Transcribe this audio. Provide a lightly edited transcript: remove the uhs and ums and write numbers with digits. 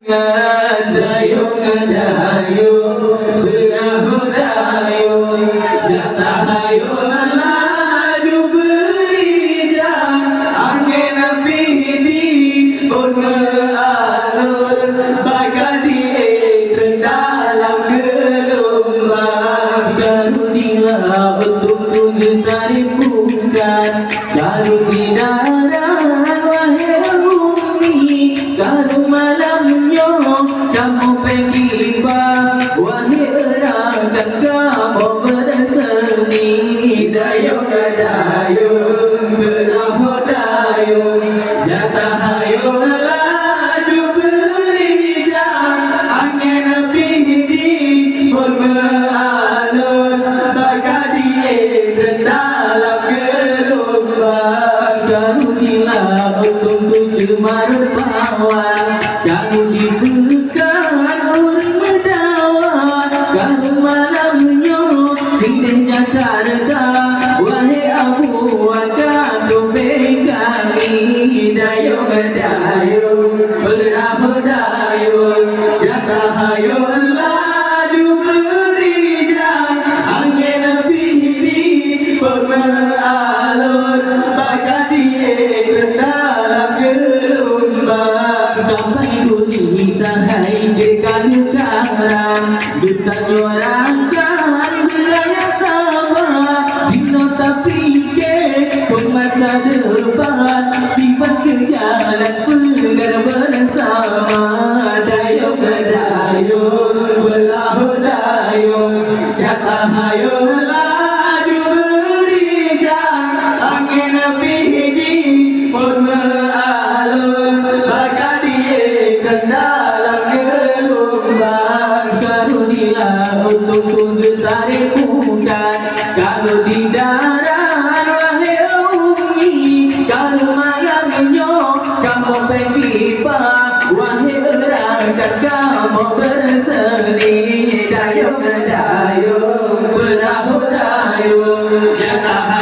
Dayung-dayung berahu-dayung jatah hayung laju berijang angin pidi pun mengalun bagai diikat dalam gelombang. Karunialah untukku getari bukan karuniaran wahai bumi karu malamnya kamu pergi bang wahai rakan kamu bersemi. Dayung-dayung berahu-dayung jatah hayung laju berijang angin pidi pun mengalun bagai diikat dalam gelombang. Karunialah untukku cemarut bawang kamu dibuka orang mendawa kamu malamnya sindih Jakarta wahai abu akan ku pegangi. Dayung-dayung berahu-dayung jatah hayung laju berijang angin pidi pun mengalun bagai diikat dalam gelombang. Sampai gurita hai jekan karang getak nyorakan beraya sama dino tapi ke masa depan jibat ke jalan pegar bersama. Dayung-dayung berahu-dayung jatah hayung laju berijang angin pidi pun mengalun bagai diikat dalam gelombang. Karunialah untukku getari bukan kalau di darat wahai umi kalau malamnya kamu pergi bang wahai rakan kamu berseni. Dayung-dayung berahu-dayung jatah